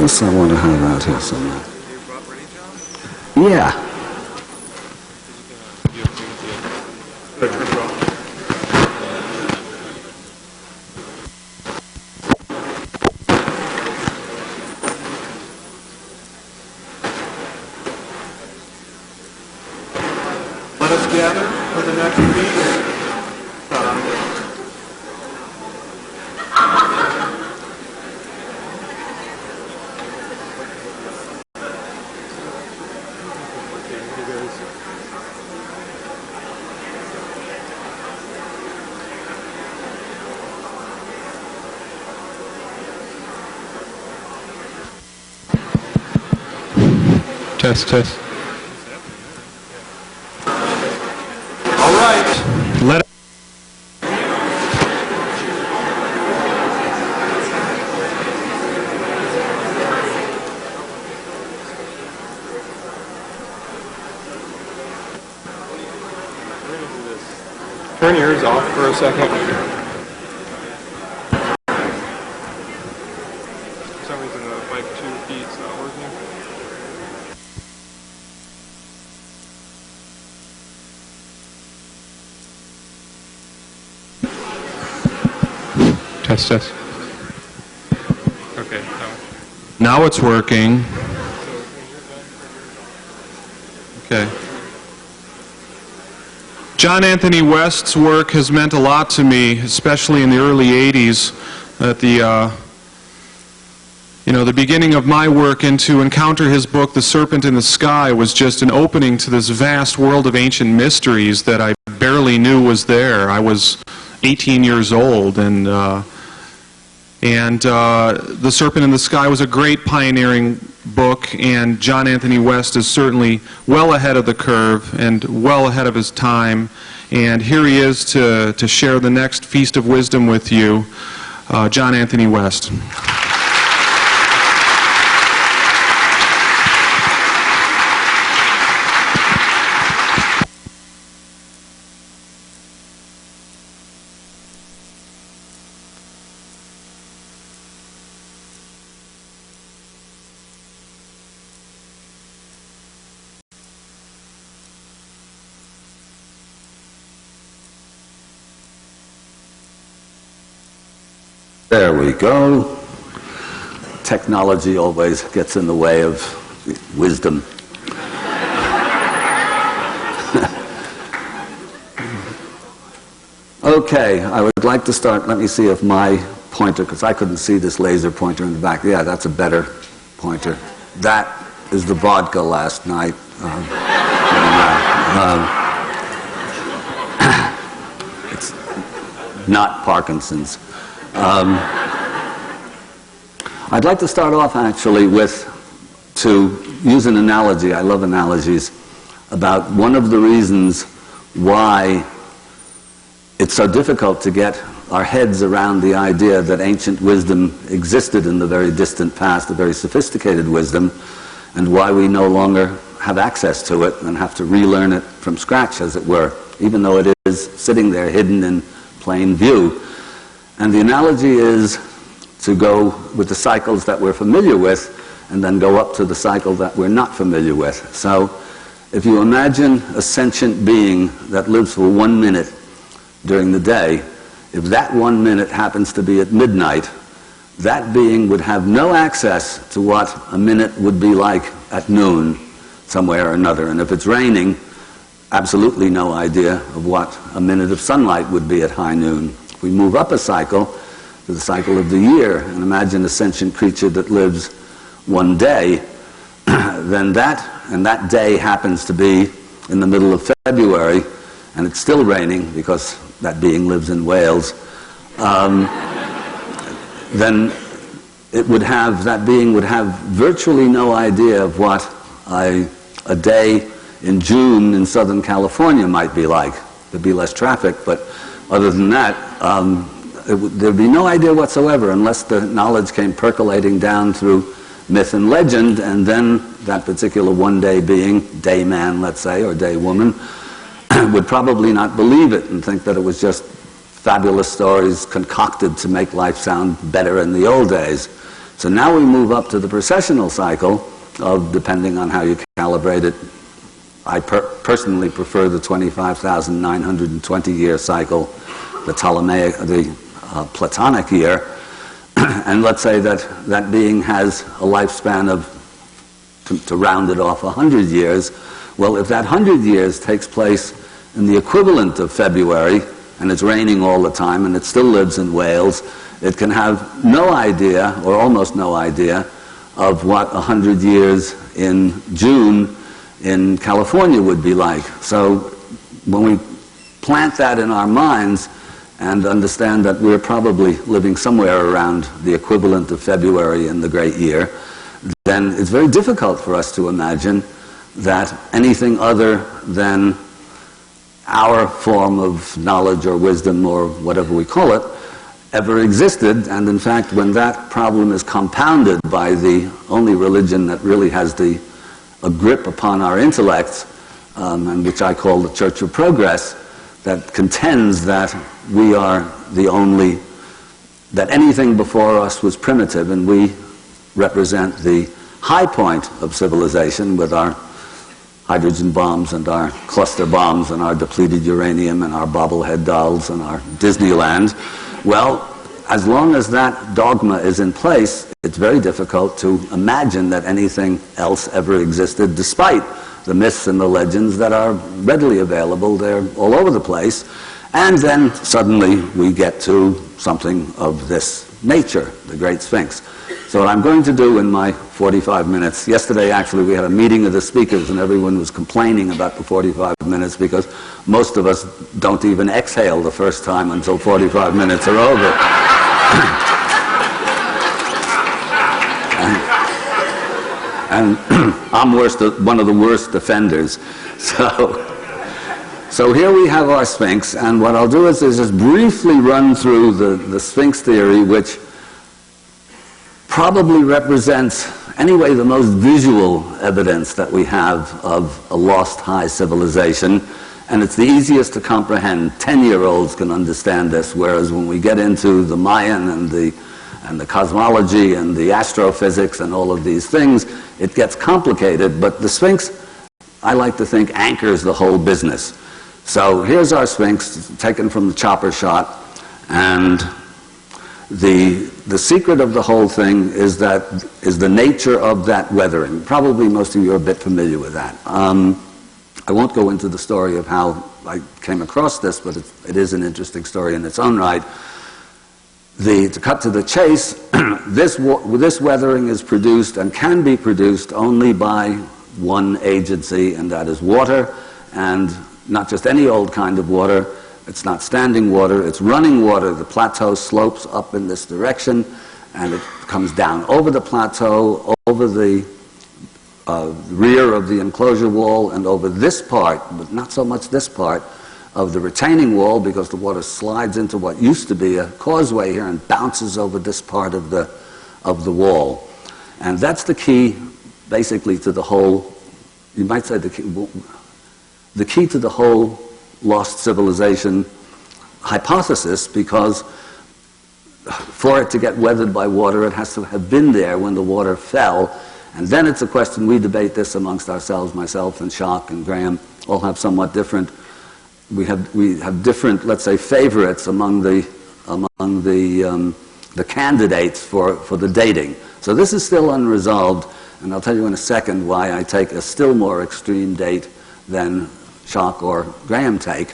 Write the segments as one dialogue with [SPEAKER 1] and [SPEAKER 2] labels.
[SPEAKER 1] this I want to have out here somewhere. Yeah.
[SPEAKER 2] Let us gather for the next meeting.
[SPEAKER 3] Test, test.
[SPEAKER 2] All right.
[SPEAKER 3] Let
[SPEAKER 2] Turn yours off for a second. For some reason the mic 2 feed's not working.
[SPEAKER 3] test, test.
[SPEAKER 2] Okay.
[SPEAKER 3] Now it's working. Okay. John Anthony West's work has meant a lot to me, especially in the early 80s, at the beginning of my work, and to encounter his book, The Serpent in the Sky, was just an opening to this vast world of ancient mysteries that I barely knew was there. I was 18 years old, and The Serpent in the Sky was a great pioneering book, and John Anthony West is certainly well ahead of the curve and well ahead of his time. And here he is to share the next Feast of Wisdom with you, John Anthony West.
[SPEAKER 1] There we go. Technology always gets in the way of wisdom. Okay, I would like to start. Let me see if my pointer, because I couldn't see this laser pointer in the back. Yeah, that's a better pointer. That is the vodka last night. It's not Parkinson's. I'd like to start off actually to use an analogy. I love analogies about one of the reasons why it's so difficult to get our heads around the idea that ancient wisdom existed in the very distant past, a very sophisticated wisdom, and why we no longer have access to it and have to relearn it from scratch, as it were, even though it is sitting there hidden in plain view. And the analogy is to go with the cycles that we're familiar with and then go up to the cycle that we're not familiar with. So if you imagine a sentient being that lives for 1 minute during the day, if that 1 minute happens to be at midnight, that being would have no access to what a minute would be like at noon somewhere or another. And if it's raining, absolutely no idea of what a minute of sunlight would be at high noon. If we move up a cycle to the cycle of the year and imagine a sentient creature that lives 1 day, then that day happens to be in the middle of February, and it's still raining because that being lives in Wales, then that being would have virtually no idea of what a day in June in Southern California might be like. There'd be less traffic, but other than that, there'd be no idea whatsoever unless the knowledge came percolating down through myth and legend, and then that particular 1 day being, day man, let's say, or day woman, would probably not believe it and think that it was just fabulous stories concocted to make life sound better in the old days. So now we move up to the precessional cycle of, depending on how you calibrate it, I personally prefer the 25,920 year cycle, the Platonic year, and let's say that that being has a lifespan of, to round it off, 100 years. Well, if that 100 years takes place in the equivalent of February, and it's raining all the time, and it still lives in Wales, it can have no idea, or almost no idea, of what 100 years in June in California would be like. So when we plant that in our minds and understand that we're probably living somewhere around the equivalent of February in the great year, then it's very difficult for us to imagine that anything other than our form of knowledge or wisdom or whatever we call it ever existed. And in fact, when that problem is compounded by the only religion that really has a grip upon our intellects, and which I call the Church of Progress, that contends that we are the only, that anything before us was primitive, and we represent the high point of civilization with our hydrogen bombs and our cluster bombs and our depleted uranium and our bobblehead dolls and our Disneyland. Well, as long as that dogma is in place, it's very difficult to imagine that anything else ever existed, despite the myths and the legends that are readily available. They're all over the place. And then suddenly we get to something of this nature, the Great Sphinx. So what I'm going to do in my 45 minutes, yesterday actually we had a meeting of the speakers and everyone was complaining about the 45 minutes because most of us don't even exhale the first time until 45 minutes are over. and I'm one of the worst offenders. So here we have our Sphinx, and what I'll do is just briefly run through the Sphinx theory, which probably represents, anyway, the most visual evidence that we have of a lost high civilization, and it's the easiest to comprehend. 10-year-olds can understand this, whereas when we get into the Mayan and the cosmology and the astrophysics and all of these things, it gets complicated, but the Sphinx, I like to think, anchors the whole business. So here's our Sphinx, taken from the chopper shot, and the secret of the whole thing is the nature of that weathering. Probably most of you are a bit familiar with that. I won't go into the story of how I came across this, but it is an interesting story in its own right. To cut to the chase, this weathering is produced and can be produced only by one agency, and that is water, and not just any old kind of water. It's not standing water, it's running water. The plateau slopes up in this direction, and it comes down over the plateau, over the rear of the enclosure wall, and over this part, but not so much this part, of the retaining wall, because the water slides into what used to be a causeway here and bounces over this part of the wall. And that's the key, basically, to the whole, you might say the key to the whole lost civilization hypothesis, because for it to get weathered by water, it has to have been there when the water fell. And then it's a question, we debate this amongst ourselves, myself and Schock and Graham, all have somewhat different, we have different, let's say, favorites among the candidates for the dating. So this is still unresolved, and I'll tell you in a second why I take a still more extreme date than Schock or Graham take.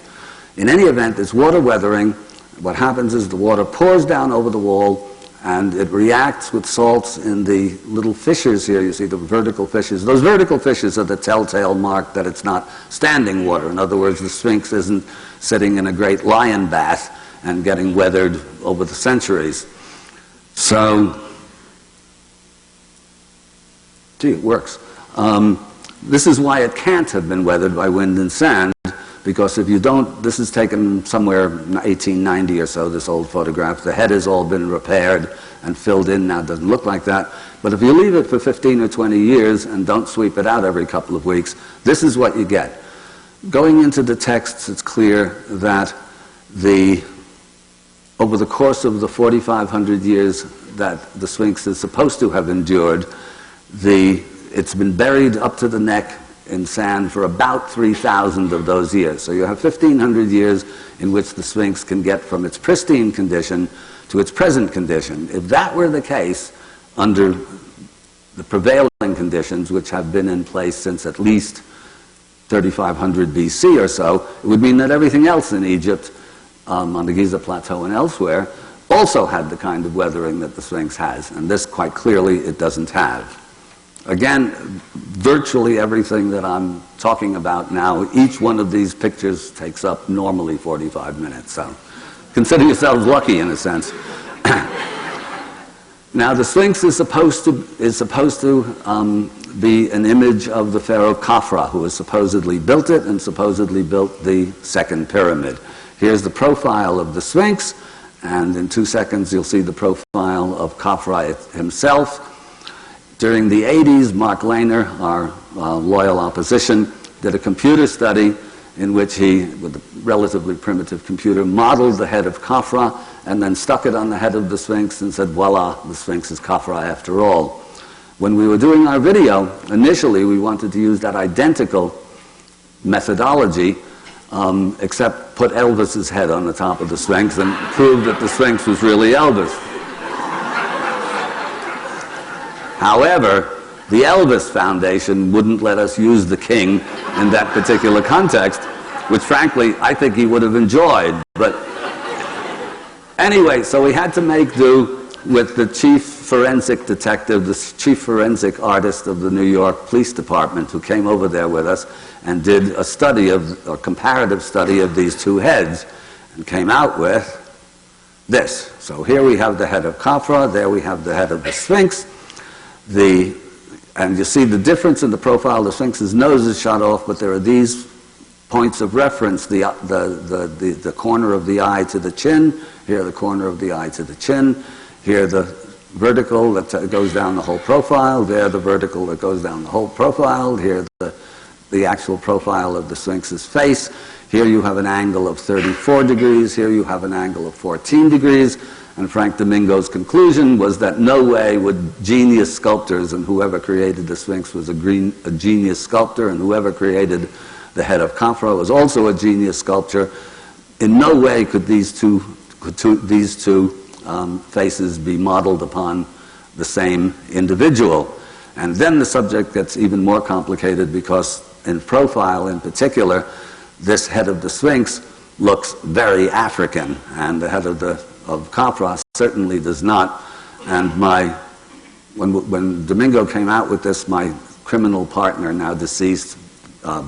[SPEAKER 1] In any event, it's water weathering. What happens is the water pours down over the wall, and it reacts with salts in the little fissures here. You see the vertical fissures. Those vertical fissures are the telltale mark that it's not standing water. In other words, the Sphinx isn't sitting in a great lion bath and getting weathered over the centuries. So, gee, it works. This is why it can't have been weathered by wind and sand, because if you don't, this is taken somewhere in 1890 or so, this old photograph. The head has all been repaired and filled in now. It doesn't look like that. But if you leave it for 15 or 20 years and don't sweep it out every couple of weeks, this is what you get. Going into the texts, it's clear that the over the course of the 4,500 years that the Sphinx is supposed to have endured, it's been buried up to the neck in sand for about 3,000 of those years. So you have 1,500 years in which the Sphinx can get from its pristine condition to its present condition. If that were the case, under the prevailing conditions, which have been in place since at least 3,500 BC or so, it would mean that everything else in Egypt, on the Giza Plateau and elsewhere, also had the kind of weathering that the Sphinx has. And this, quite clearly, it doesn't have. Again, virtually everything that I'm talking about now, each one of these pictures takes up normally 45 minutes. So consider yourselves lucky in a sense. Now, the Sphinx is supposed to be an image of the pharaoh Khafra, who has supposedly built it and supposedly built the second pyramid. Here's the profile of the Sphinx, and in 2 seconds you'll see the profile of Khafra himself. During the 80s, Mark Lehner, our loyal opposition, did a computer study in which he, with a relatively primitive computer, modeled the head of Khafra and then stuck it on the head of the Sphinx and said, voila, the Sphinx is Khafra after all. When we were doing our video, initially we wanted to use that identical methodology, except put Elvis's head on the top of the Sphinx and prove that the Sphinx was really Elvis. However, the Elvis Foundation wouldn't let us use the king in that particular context, which frankly I think he would have enjoyed. But anyway, so we had to make do with the chief forensic detective, the chief forensic artist of the New York Police Department, who came over there with us and did a study a comparative study of these two heads, and came out with this. So here we have the head of Khafra, there we have the head of the Sphinx. And you see the difference in the profile. The Sphinx's nose is shot off, but there are these points of reference, the corner of the eye to the chin, here the corner of the eye to the chin, here the vertical that goes down the whole profile, there the vertical that goes down the whole profile, here the actual profile of the Sphinx's face. Here you have an angle of 34 degrees, here you have an angle of 14 degrees, and Frank Domingo's conclusion was that no way would genius sculptors, and whoever created the Sphinx was a genius sculptor, and whoever created the head of Khafra was also a genius sculptor. In no way could these two faces be modeled upon the same individual. And then the subject gets even more complicated, because in profile in particular, this head of the Sphinx looks very African, and the head of Khafra certainly does not. And when Domingo came out with this, my criminal partner, now deceased,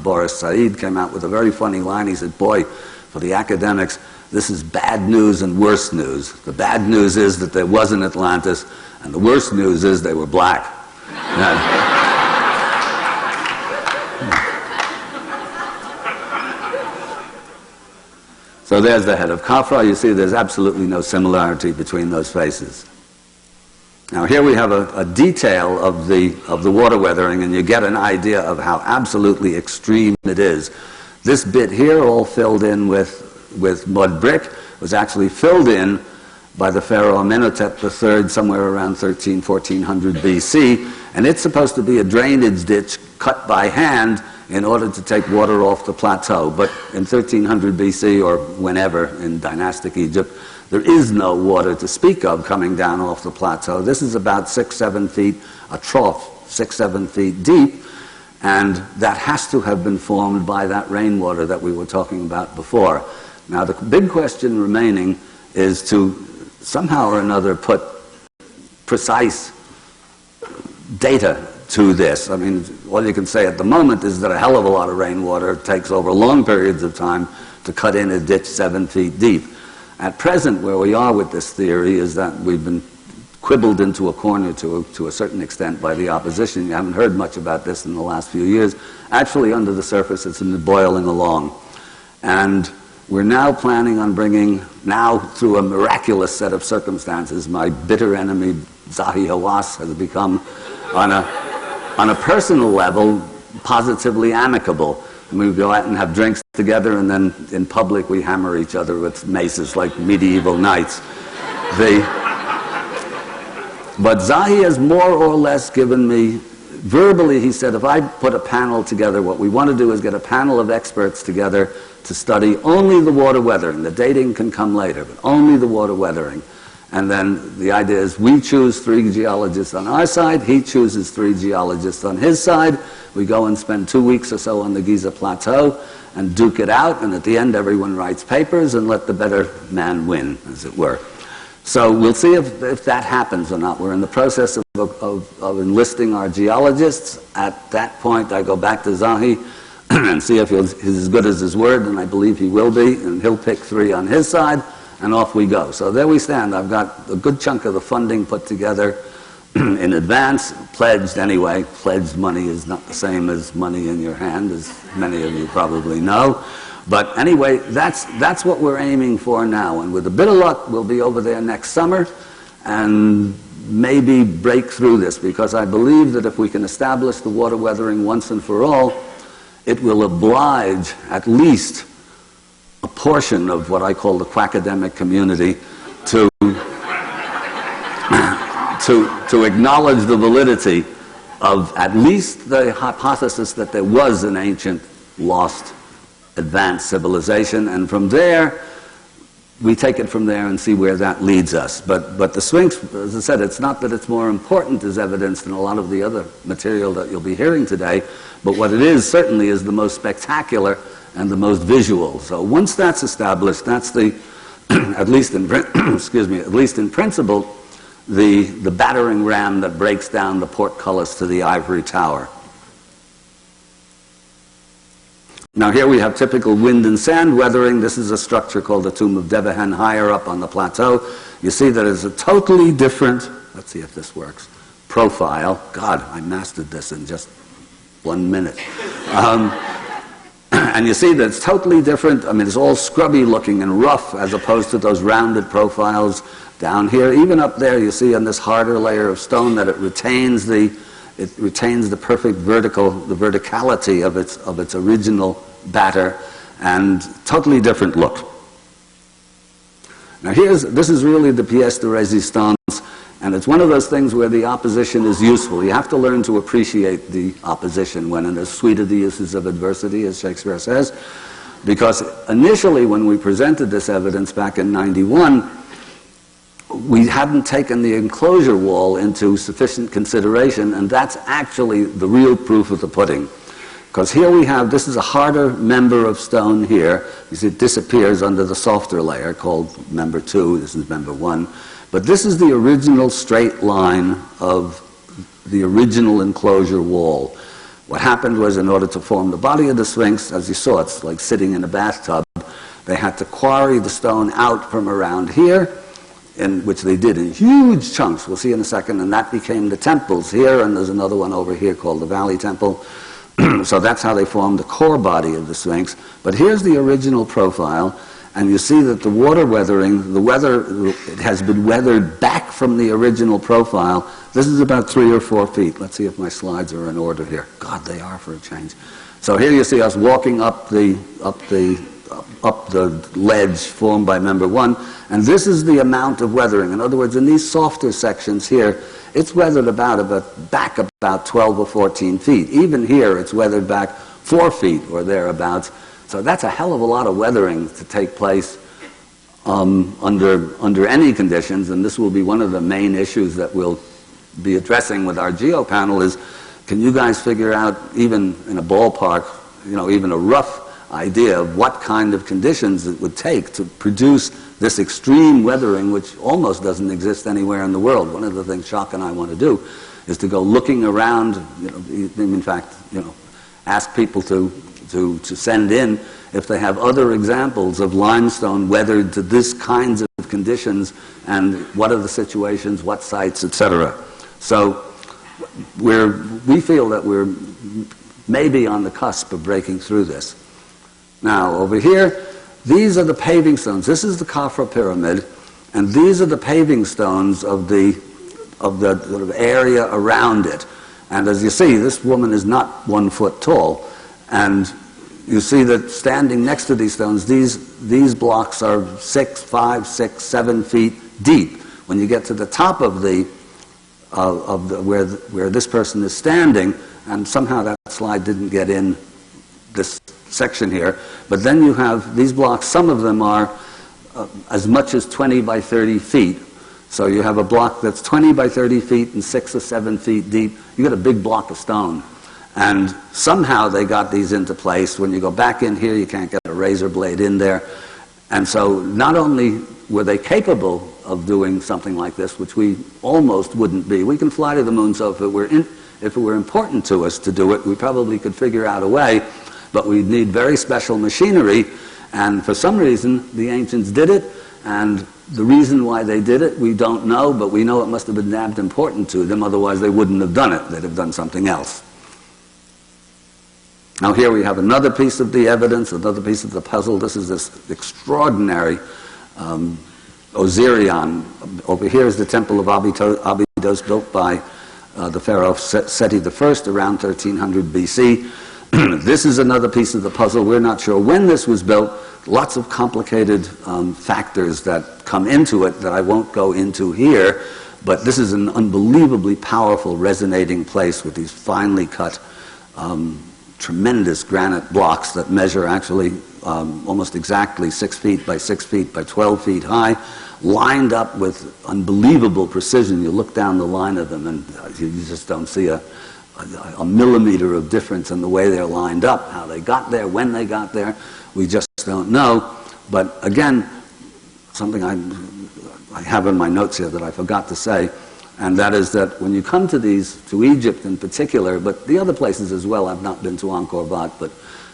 [SPEAKER 1] Boris Said, came out with a very funny line. He said, boy, for the academics, this is bad news and worse news. The bad news is that there was an Atlantis, and the worst news is they were black. So there's the head of Khafra. You see there's absolutely no similarity between those faces. Now here we have a detail of the water weathering, and you get an idea of how absolutely extreme it is. This bit here, all filled in with mud brick, was actually filled in by the pharaoh Amenhotep III somewhere around 1400 BC, and it's supposed to be a drainage ditch cut by hand in order to take water off the plateau. But in 1300 BC, or whenever in dynastic Egypt, there is no water to speak of coming down off the plateau. This is about 6-7 feet, a trough 6-7 feet deep, and that has to have been formed by that rainwater that we were talking about before. Now the big question remaining is to somehow or another put precise data to this. I mean, all you can say at the moment is that a hell of a lot of rainwater takes over long periods of time to cut in a ditch 7 feet deep. At present, where we are with this theory is that we've been quibbled into a corner to a certain extent by the opposition. You haven't heard much about this in the last few years. Actually, under the surface, it's boiling along. And we're now planning on bringing, now through a miraculous set of circumstances, my bitter enemy, Zahi Hawass, has become, on a personal level, positively amicable. And we go out and have drinks together, and then in public we hammer each other with maces like medieval knights. But Zahi has more or less given me, verbally he said, if I put a panel together, what we want to do is get a panel of experts together to study only the water weathering. The dating can come later, but only the water weathering. And then the idea is we choose 3 geologists on our side, he chooses 3 geologists on his side. We go and spend 2 weeks or so on the Giza Plateau and duke it out, and at the end everyone writes papers and let the better man win, as it were. So we'll see if that happens or not. We're in the process of enlisting our geologists. At that point I go back to Zahi and see if he's as good as his word, and I believe he will be, and he'll pick 3 on his side, and off we go. So there we stand. I've got a good chunk of the funding put together in advance, pledged anyway. Pledged money is not the same as money in your hand, as many of you probably know. But anyway, that's what we're aiming for now. And with a bit of luck, we'll be over there next summer and maybe break through this, because I believe that if we can establish the water weathering once and for all, it will oblige at least a portion of what I call the quackademic community to acknowledge the validity of at least the hypothesis that there was an ancient lost advanced civilization, and from there we take it from there and see where that leads us. But the Sphinx, as I said, it's not that it's more important as evidence than a lot of the other material that you'll be hearing today, but what it is certainly is the most spectacular and the most visual. So once that's established, that's the at least in excuse me, at least in principle, the battering ram that breaks down the portcullis to the ivory tower. Now here we have typical wind and sand weathering. This is a structure called the Tomb of Devahan higher up on the plateau. You see that it's a totally different, let's see if this works, profile. God, I mastered this in just 1 minute. And you see that it's totally different. I mean, it's all scrubby looking and rough as opposed to those rounded profiles down here. Even up there, you see on this harder layer of stone that it retains the perfect verticality of its original batter, and totally different look. Now this is really the pièce de résistance, and it's one of those things where the opposition is useful. You have to learn to appreciate the opposition when in as sweet of the uses of adversity, as Shakespeare says, because initially when we presented this evidence back in '91, we hadn't taken the enclosure wall into sufficient consideration, and that's actually the real proof of the pudding. Because here we have, this is a harder member of stone here. You see it disappears under the softer layer called member 2, this is member 1. But this is the original straight line of the original enclosure wall. What happened was, in order to form the body of the Sphinx, as you saw, it's like sitting in a bathtub, they had to quarry the stone out from around here, which they did in huge chunks, we'll see in a second, and that became the temples here, and there's another one over here called the Valley Temple. So that's how they formed the core body of the Sphinx. But here's the original profile, and you see that the water weathering, it has been weathered back from the original profile. This is about 3 or 4 feet. Let's see if my slides are in order here. God, they are for a change. So here you see us walking up the ledge formed by member 1, and this is the amount of weathering. In other words, in these softer sections here, it's weathered back about 12 or 14 feet. Even here, it's weathered back 4 feet or thereabouts. So that's a hell of a lot of weathering to take place under any conditions, and this will be one of the main issues that we'll be addressing with our geo panel is, can you guys figure out, even in a ballpark, even a rough idea of what kind of conditions it would take to produce this extreme weathering, which almost doesn't exist anywhere in the world. One of the things Jacques and I want to do is to go looking around, in fact, ask people to send in if they have other examples of limestone weathered to this kinds of conditions, and what are the situations, what sites, etc. So we feel that we're maybe on the cusp of breaking through this. Now, over here, these are the paving stones. This is the Khafra pyramid, and these are the paving stones of the sort of area around it. And as you see, this woman is not 1 foot tall, and you see that standing next to these stones, these blocks are 6, 5, 6, 7 feet deep. When you get to the top of where this person is standing, and somehow that slide didn't get in this section here, but then you have these blocks, some of them are as much as 20 by 30 feet. So you have a block that's 20 by 30 feet and 6 or 7 feet deep. You got a big block of stone. And somehow they got these into place. When you go back in here, you can't get a razor blade in there. And so not only were they capable of doing something like this, which we almost wouldn't be. We can fly to the moon, so if it were important to us to do it, we probably could figure out a way, but we'd need very special machinery, and for some reason, the ancients did it, and the reason why they did it, we don't know, but we know it must have been damned important to them, otherwise they wouldn't have done it. They'd have done something else. Now here we have another piece of the evidence, another piece of the puzzle. This is this extraordinary Osirion. Over here is the temple of Abydos, built by the pharaoh Seti I around 1300 BC. This is another piece of the puzzle. We're not sure when this was built. Lots of complicated factors that come into it that I won't go into here, but this is an unbelievably powerful resonating place with these finely cut tremendous granite blocks that measure actually almost exactly 6 feet by 6 feet by 12 feet high, lined up with unbelievable precision. You look down the line of them and you just don't see a millimeter of difference in the way they're lined up. How they got there, when they got there, we just don't know. But again, something I have in my notes here that I forgot to say, and that is that when you come to Egypt in particular, but the other places as well, I've not been to Angkor Wat, but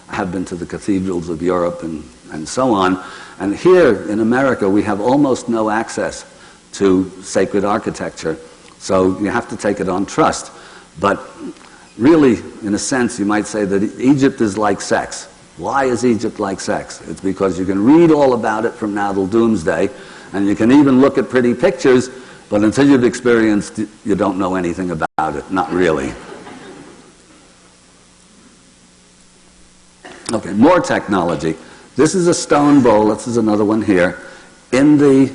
[SPEAKER 1] I have been to the cathedrals of Europe and so on. And here in America, we have almost no access to sacred architecture. So you have to take it on trust. But really, in a sense, you might say that Egypt is like sex. Why is Egypt like sex? It's because you can read all about it from now till doomsday, and you can even look at pretty pictures, but until you've experienced it, you don't know anything about it. Not really. Okay, more technology. This is a stone bowl. This is another one here in the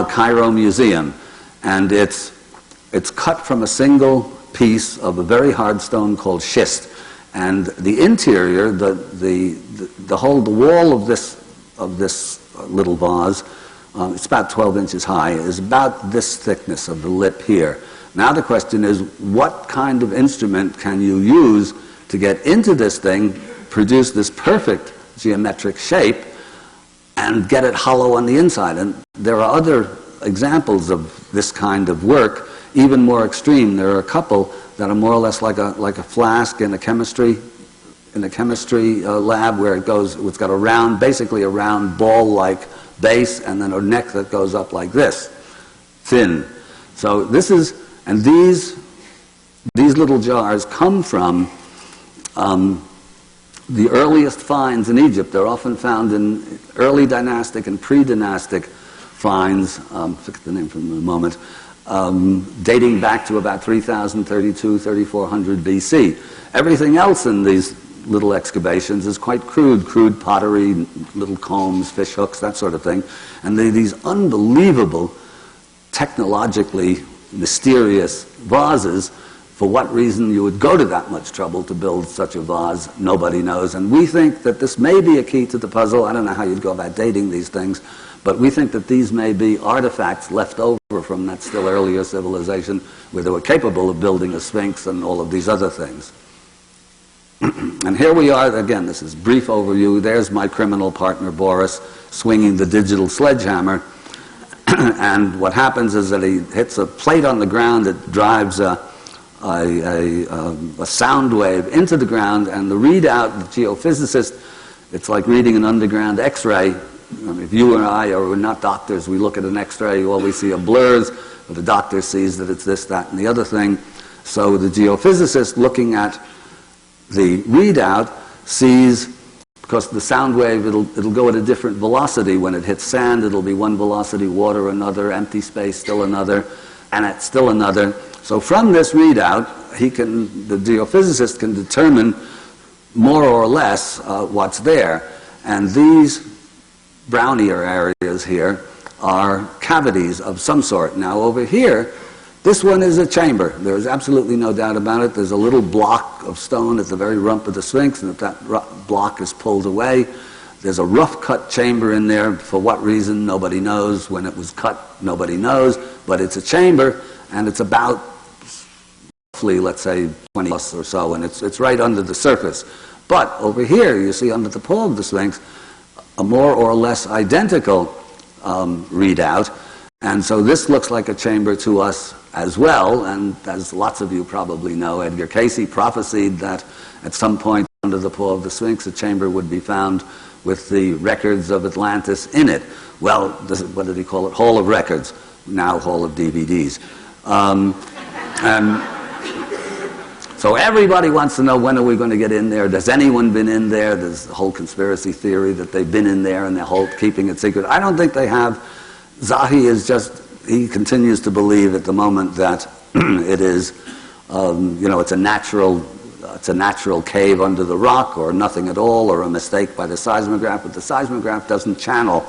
[SPEAKER 1] Cairo Museum, and it's cut from a single piece of a very hard stone called schist, and the interior, the wall of this little vase, it's about 12 inches high, is about this thickness of the lip here. Now the question is, what kind of instrument can you use to get into this thing, produce this perfect geometric shape, and get it hollow on the inside? And there are other examples of this kind of work, even more extreme. There are a couple that are more or less like a flask in a chemistry lab, where it's got a round, basically a round ball-like base, and then a neck that goes up like this, thin. So this is, and these little jars come from the earliest finds in Egypt. They're often found in early dynastic and pre-dynastic finds, forget the name for the moment, dating back to about 3032, 3400 BC. Everything else in these little excavations is quite crude pottery, little combs, fish hooks, that sort of thing. And these unbelievable, technologically mysterious vases. For what reason you would go to that much trouble to build such a vase, nobody knows. And we think that this may be a key to the puzzle. I don't know how you'd go about dating these things, but we think that these may be artifacts left over from that still earlier civilization where they were capable of building a sphinx and all of these other things. And here we are, again, this is brief overview. There's my criminal partner, Boris, swinging the digital sledgehammer. And what happens is that he hits a plate on the ground that drives a sound wave into the ground, and the readout, the geophysicist, it's like reading an underground X-ray. If you and I are not doctors, we look at an X-ray, all we see are blurs, but the doctor sees that it's this, that, and the other thing. So the geophysicist, looking at the readout, sees, because the sound wave, it'll go at a different velocity. When it hits sand, it'll be one velocity, water another, empty space still another, and it's still another. So from this readout, the geophysicist can determine more or less what's there. And these brownier areas here are cavities of some sort. Now over here, this one is a chamber. There's absolutely no doubt about it. There's a little block of stone at the very rump of the Sphinx, and if that block is pulled away, there's a rough cut chamber in there. For what reason, nobody knows. When it was cut, nobody knows. But it's a chamber, and it's about, roughly, let's say, 20 plus or so, and it's right under the surface. But over here, you see under the paw of the Sphinx, a more or less identical readout. And so this looks like a chamber to us as well. And as lots of you probably know, Edgar Cayce prophesied that at some point under the paw of the Sphinx, a chamber would be found with the records of Atlantis in it. Well, what did he call it? Hall of Records, now Hall of DVDs. And so everybody wants to know, when are we going to get in there? Has anyone been in there? There's the whole conspiracy theory that they've been in there and they're keeping it secret. I don't think they have. Zahi is just, he continues to believe at the moment that it is, it's a natural cave under the rock, or nothing at all, or a mistake by the seismograph. But the seismograph doesn't channel.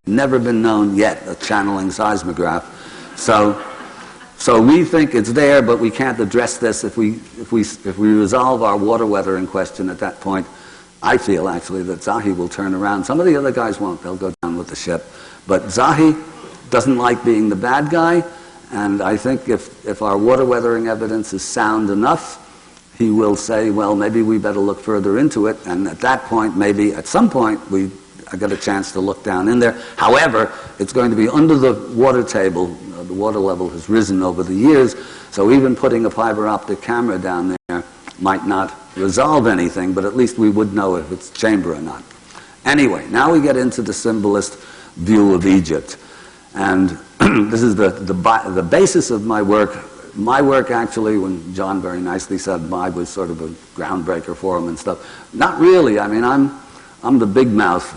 [SPEAKER 1] Never been known yet a channeling seismograph. So we think it's there, but we can't address this if we resolve our water weathering question at that point. I feel actually that Zahi will turn around. Some of the other guys won't. They'll go down with the ship. But Zahi doesn't like being the bad guy, and I think if our water weathering evidence is sound enough, he will say, well, maybe we better look further into it, and at that point, maybe at some point, I got a chance to look down in there. However, it's going to be under the water table. The water level has risen over the years, so even putting a fiber optic camera down there might not resolve anything, but at least we would know if it's chamber or not. Anyway, now we get into the symbolist view of Egypt. And this is the basis of my work. My work, actually, when John very nicely said mine was sort of a groundbreaker for him and stuff, not really. I mean, I'm the big mouth.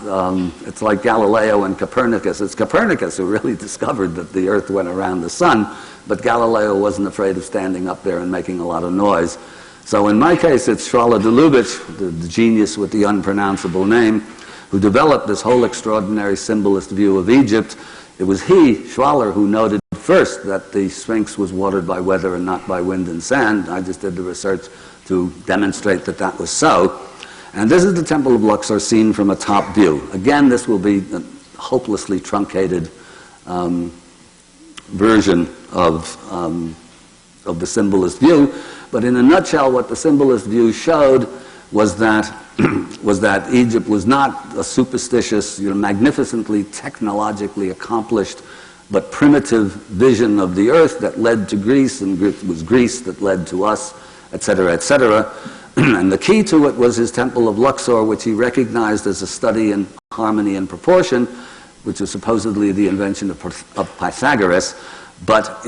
[SPEAKER 1] It's like Galileo and Copernicus. It's Copernicus who really discovered that the Earth went around the sun, but Galileo wasn't afraid of standing up there and making a lot of noise. So in my case, it's Schwaller de Lubitsch, the genius with the unpronounceable name, who developed this whole extraordinary symbolist view of Egypt. It was he, Schwaller, who noted first that the Sphinx was watered by weather and not by wind and sand. I just did the research to demonstrate that that was so. And this is the Temple of Luxor seen from a top view. Again, this will be a hopelessly truncated version of the symbolist view. But in a nutshell, what the symbolist view showed was that Egypt was not a superstitious, magnificently technologically accomplished, but primitive vision of the earth that led to Greece, and it was Greece that led to us, etc., etc. And the key to it was his Temple of Luxor, which he recognized as a study in harmony and proportion, which is supposedly the invention of Pythagoras, but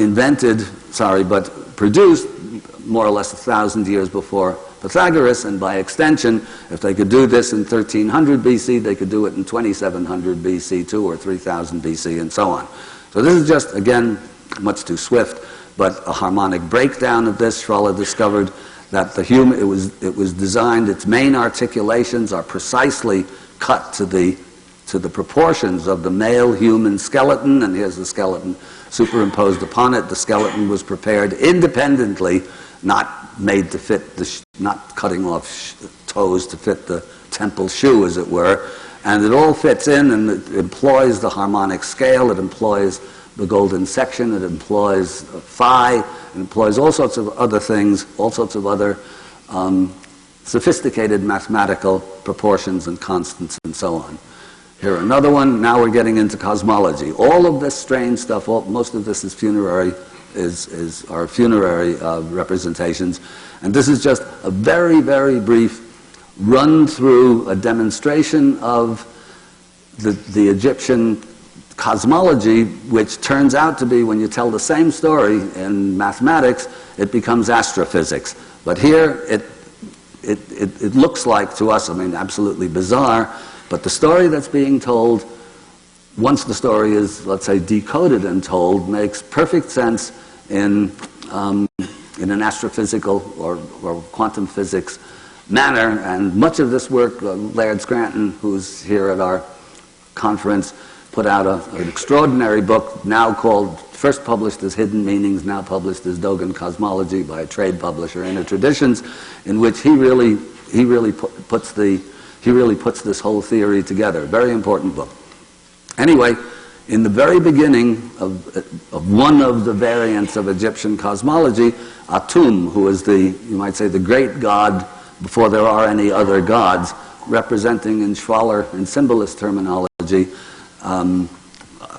[SPEAKER 1] produced more or less 1,000 years before Pythagoras, and by extension, if they could do this in 1300 BC, they could do it in 2700 BC too, or 3000 BC, and so on. So this is just, again, much too swift, but a harmonic breakdown of this. Schwaller discovered that it was designed, its main articulations are precisely cut to the proportions of the male human skeleton, and here's the skeleton superimposed upon it. The skeleton was prepared independently, not made to fit not cutting off toes to fit the temple shoe, as it were. And it all fits in, and it employs the harmonic scale, it employs the golden section, it employs phi, it employs all sorts of other things, all sorts of other sophisticated mathematical proportions and constants and so on. Here, another one. Now we're getting into cosmology. All of this strange stuff, most of this is funerary, are funerary representations. And this is just a very, very brief run through a demonstration of the Egyptian cosmology, which turns out to be, when you tell the same story in mathematics, it becomes astrophysics. But here, it looks like to us, absolutely bizarre, but the story that's being told, once the story is, let's say, decoded and told, makes perfect sense in an astrophysical or quantum physics manner, and much of this work, Laird Scranton, who's here at our conference, put out an extraordinary book now called, first published as Hidden Meanings, now published as Dogan Cosmology by a trade publisher, Inner Traditions, in which he really puts this whole theory together. Very important book. Anyway, in the very beginning of one of the variants of Egyptian cosmology, Atum, who is you might say, the great god before there are any other gods, representing in Schwaller and symbolist terminology,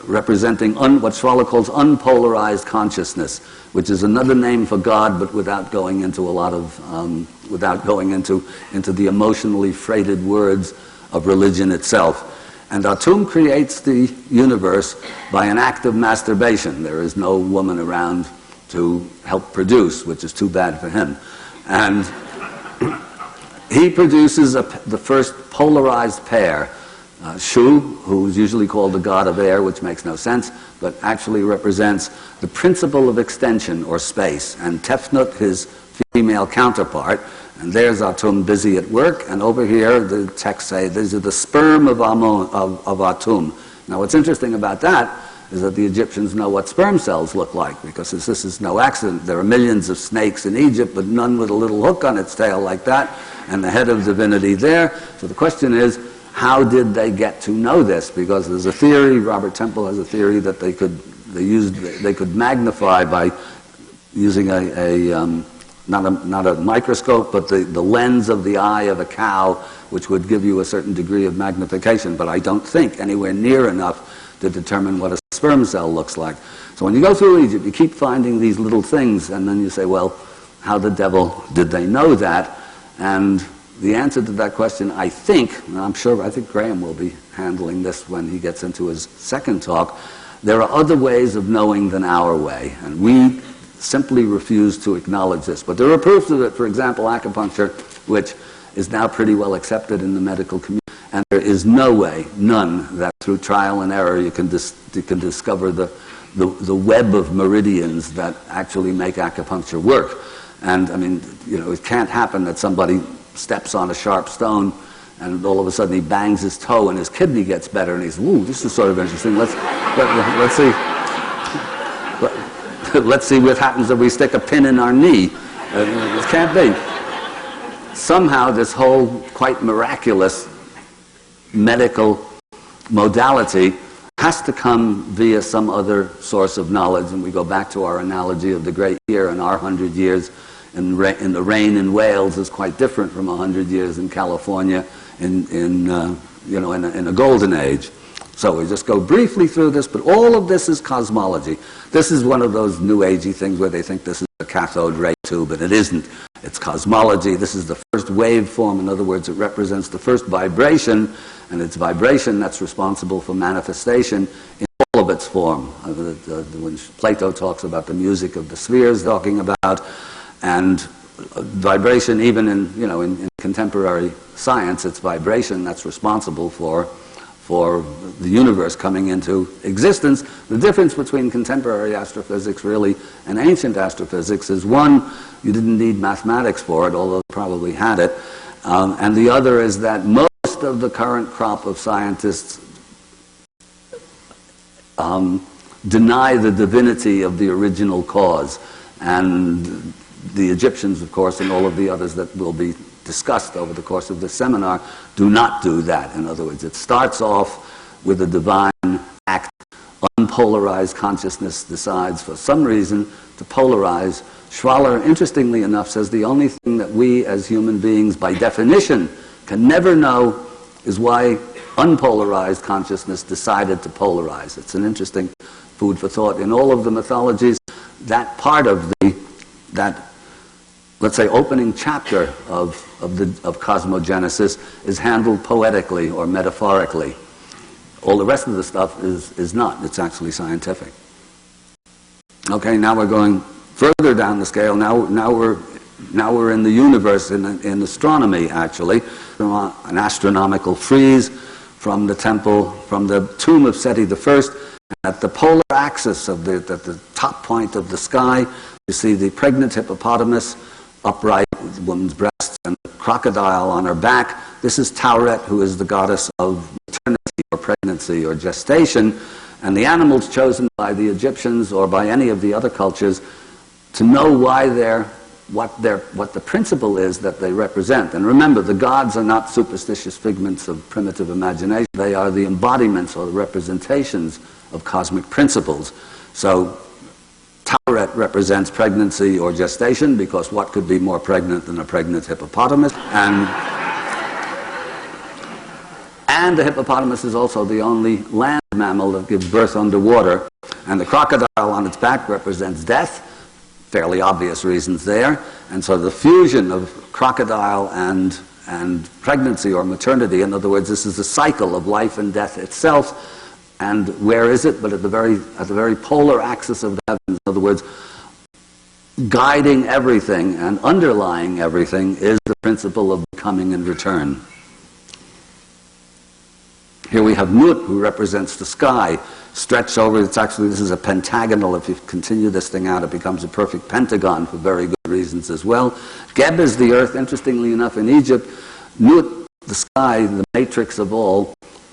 [SPEAKER 1] representing what Schwaller calls unpolarized consciousness, which is another name for God, but without going into a lot of, without going into the emotionally freighted words of religion itself. And Atum creates the universe by an act of masturbation. There is no woman around to help produce, which is too bad for him. And he produces the first polarized pair. Shu, who's usually called the god of air, which makes no sense, but actually represents the principle of extension or space, and Tefnut, his female counterpart. And there's Atum busy at work, and over here the texts say these are the sperm of Atum. Now what's interesting about that is that the Egyptians know what sperm cells look like, because this is no accident. There are millions of snakes in Egypt, but none with a little hook on its tail like that, and the head of divinity there. So the question is, how did they get to know this? Because there's a theory, Robert Temple has a theory, that they could magnify by using not a microscope, but the lens of the eye of a cow, which would give you a certain degree of magnification, but I don't think anywhere near enough to determine what a sperm cell looks like. So when you go through Egypt, you keep finding these little things, and then you say, well, how the devil did they know that? And the answer to that question, I think, and I think Graham will be handling this when he gets into his second talk, there are other ways of knowing than our way, and we simply refuse to acknowledge this. But there are proofs of it, for example, acupuncture, which is now pretty well accepted in the medical community, and there is no way, none, that through trial and error you can discover the web of meridians that actually make acupuncture work. And I mean, it can't happen that somebody steps on a sharp stone and all of a sudden he bangs his toe and his kidney gets better, and he's, ooh, this is sort of interesting. Let's see. Let's see what happens if we stick a pin in our knee. It can't be. Somehow this whole quite miraculous medical modality has to come via some other source of knowledge, and we go back to our analogy of the great year, and our 100 years in the rain in Wales is quite different from 100 years in California in a golden age. So we just go briefly through this, but all of this is cosmology. This is one of those new agey things where they think this is a cathode ray tube, and it isn't. It's cosmology. This is the first waveform. In other words, it represents the first vibration, and it's vibration that's responsible for manifestation in all of its form. When Plato talks about the music of the spheres, talking about, and vibration, even in contemporary science, it's vibration that's responsible for the universe coming into existence. The difference between contemporary astrophysics really and ancient astrophysics is, one, you didn't need mathematics for it, although they probably had it, and the other is that most of the current crop of scientists deny the divinity of the original cause, and the Egyptians, of course, and all of the others that will be discussed over the course of this seminar, do not do that. In other words, it starts off with a divine act. Unpolarized consciousness decides for some reason to polarize. Schwaller, interestingly enough, says the only thing that we as human beings, by definition, can never know is why unpolarized consciousness decided to polarize. It's an interesting food for thought. In all of the mythologies, that part of that, let's say, opening chapter of cosmogenesis is handled poetically or metaphorically. All the rest of the stuff is not. It's actually scientific. Okay, now we're going further down the scale. Now we're in the universe, in astronomy, actually, from an astronomical frieze from the temple, from the tomb of Seti I. At the polar axis of at the top point of the sky, you see the pregnant hippopotamus upright with the woman's breasts, and the crocodile on her back. This is Tauret, who is the goddess of maternity or pregnancy or gestation. And the animals chosen by the Egyptians or by any of the other cultures to know why what the principle is that they represent. And remember, the gods are not superstitious figments of primitive imagination. They are the embodiments or the representations of cosmic principles. So Tauret represents pregnancy or gestation, because what could be more pregnant than a pregnant hippopotamus? And the hippopotamus is also the only land mammal that gives birth underwater. And the crocodile on its back represents death. Fairly obvious reasons there. And so the fusion of crocodile and pregnancy or maternity, in other words, this is the cycle of life and death itself. And where is it? But at the very polar axis of the heavens. In other words, guiding everything and underlying everything is the principle of becoming and return. Here we have Nut, who represents the sky, stretched over. This is a pentagonal. If you continue this thing out, it becomes a perfect pentagon for very good reasons as well. Geb is the earth. Interestingly enough, in Egypt, Nut, the sky, the matrix of all,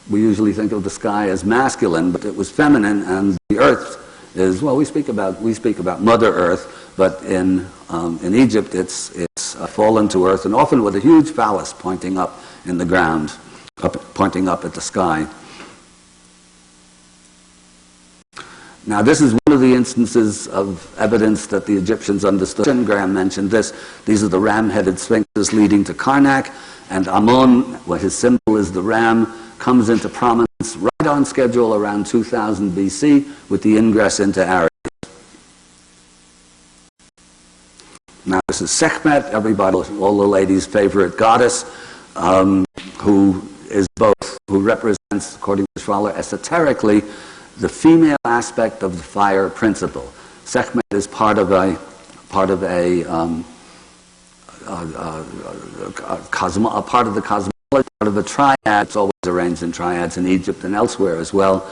[SPEAKER 1] we usually think of the sky as masculine, but it was feminine, and the earth is, well, we speak about Mother Earth, but in Egypt it's fallen to earth, and often with a huge phallus pointing up in the ground, pointing up at the sky. Now, this is one of the instances of evidence that the Egyptians understood. Graham mentioned this. These are the ram-headed sphinxes leading to Karnak, and Amun, well, his symbol is the ram, comes into prominence right on schedule around 2000 BC with the ingress into Aries. Now, this is Sekhmet, everybody, all the ladies' favorite goddess, who represents, according to Schwaller, esoterically, the female aspect of the fire principle. Sekhmet is part of the cosmology, part of a triad. It's always arranged in triads in Egypt and elsewhere as well.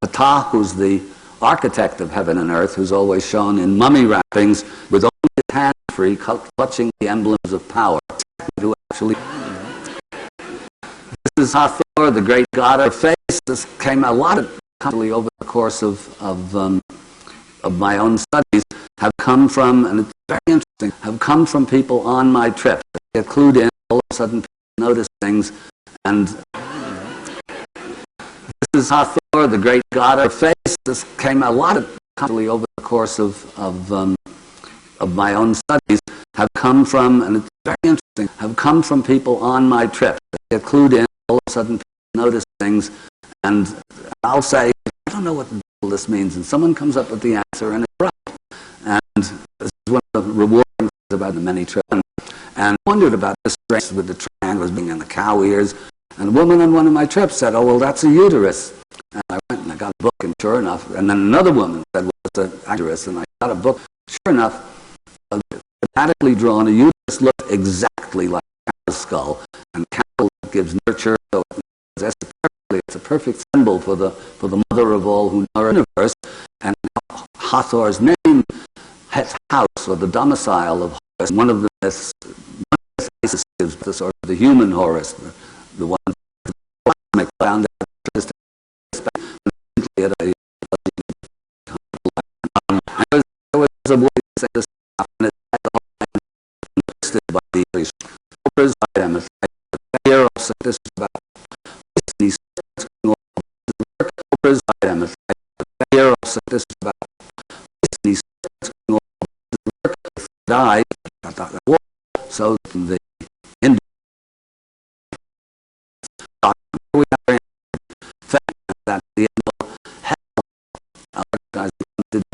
[SPEAKER 1] Ptah, who's the architect of heaven and earth, who's always shown in mummy wrappings with only his hand free, clutching the emblems of power. Who actually, this is Hathor, the great god of face. This came a lot of over the course of my own studies, have come from, and it's very interesting, have come from people on my trip. They get clued in, all of a sudden people notice things, and this is Hathor, the great god of face. This came a lot of over the course of my own studies, have come from, and it's very interesting, have come from people on my trip. They get clued in, all of a sudden people notice things, and I'll say, I don't know what the hell this means, and someone comes up with the answer, and it's right. And this is one of the rewarding things about the many trips. And I wondered about this race with the triangles being in the cow ears, and a woman on one of my trips said, oh, well, that's a uterus. And I went and I got a book, and sure enough, and then another woman said, well, it's a uterus, and I got a book. Sure enough, dramatically drawn, a uterus looked exactly like a cow's skull, and cow gives nurture, so it's a perfect symbol for the mother of all who know the universe. And Hathor's name, house, or the domicile of Horus, one of the myths gives the sort of the human Horus, the one that found out at a there was a boy who said this, and it's listed by the Oprah's item. This is about these Oprah's item. This is about these died. So the Hindu we have that the hell didn't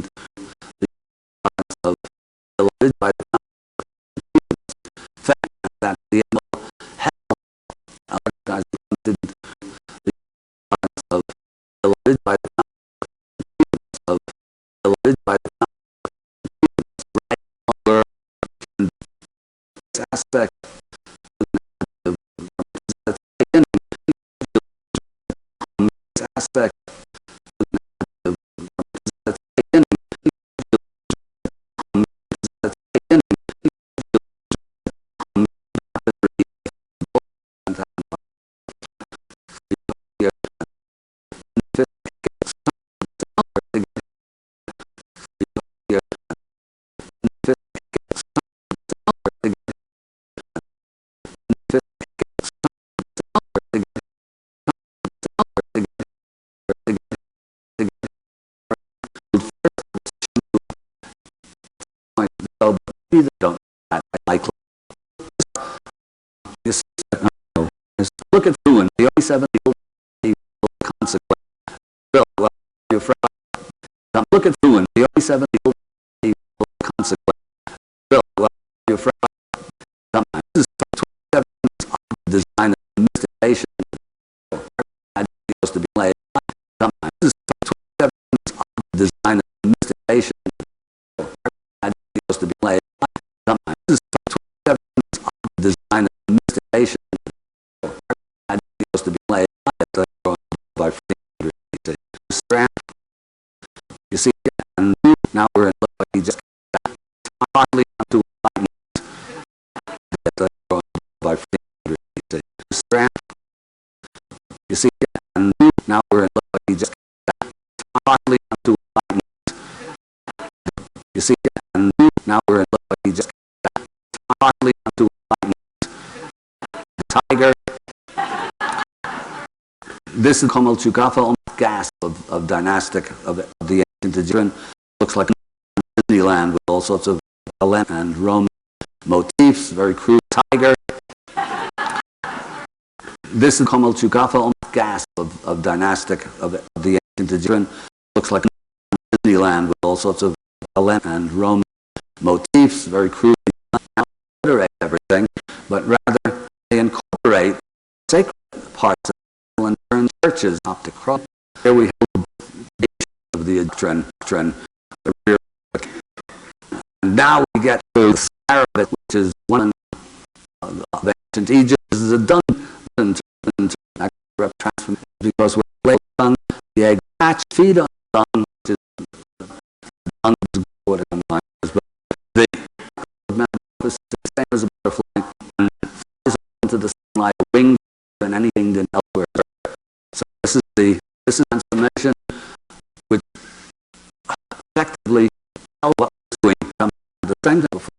[SPEAKER 1] of by the fact that the hell didn't of by the by the aspect aspect look at ruin, the only 70 consequence. Bill, well, your friend. Look at ruin, the only 70 consequence. Bill, well, your friend. This is 27 design of mystification. Supposed to be played. This is 27 design of mystification. Supposed to be played. This is 27 design of mystification. Supposed to be played by you see, and now we're in he just finally to by you see, and now we're in he just finally to you see, and now we're in he just finally to tiger. This is Komel Chukafa, gasp of dynastic of the ancient Egyptian. Looks like Disneyland with all sorts of and Roman motifs, very crude tiger. This is Komel Chukafa, gasp of dynastic of the ancient Egyptian. Looks like Disneyland with all sorts of and Roman motifs, very crude. Not everything, but rather they incorporate sacred parts and turn churches up to cross. Here we have of the Egyptian. And now we get to the Arabic, which is one of ancient Egypt. This is a dung transformation because we're dung, the egg hatch, feed on dung, which is dung what it is, but the is the same as a butterfly and flies into the sunlight, wings than anything than elsewhere. So this is transformation which effectively what was doing the same thing before.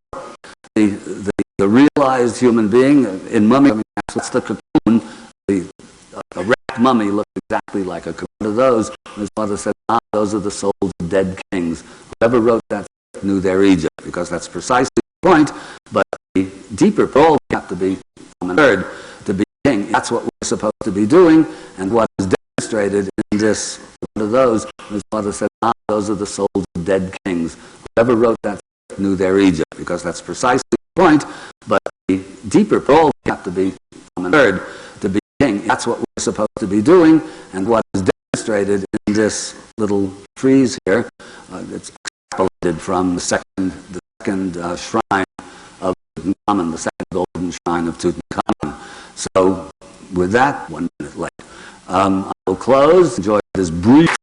[SPEAKER 1] The realized human being in mummy, what's the cocoon? A wrecked mummy looked exactly like a cocoon of those. And his mother said, those are the souls of dead kings. Whoever wrote that knew their Egypt, because that's precisely the point. But the deeper role have to be heard to be king. That's what we're supposed to be doing, and what is demonstrated in this one of those. His mother said, those are the souls of dead kings. Whoever wrote that knew their Egypt, because that's precisely the point. But the deeper role have to be heard to be king. That's what we're supposed to be doing, and what is demonstrated in this little frieze here. It's extrapolated from the second shrine of Tutankhamun, the second golden shrine of Tutankhamun. So, with that, 1 minute late. I will close. Enjoy this brief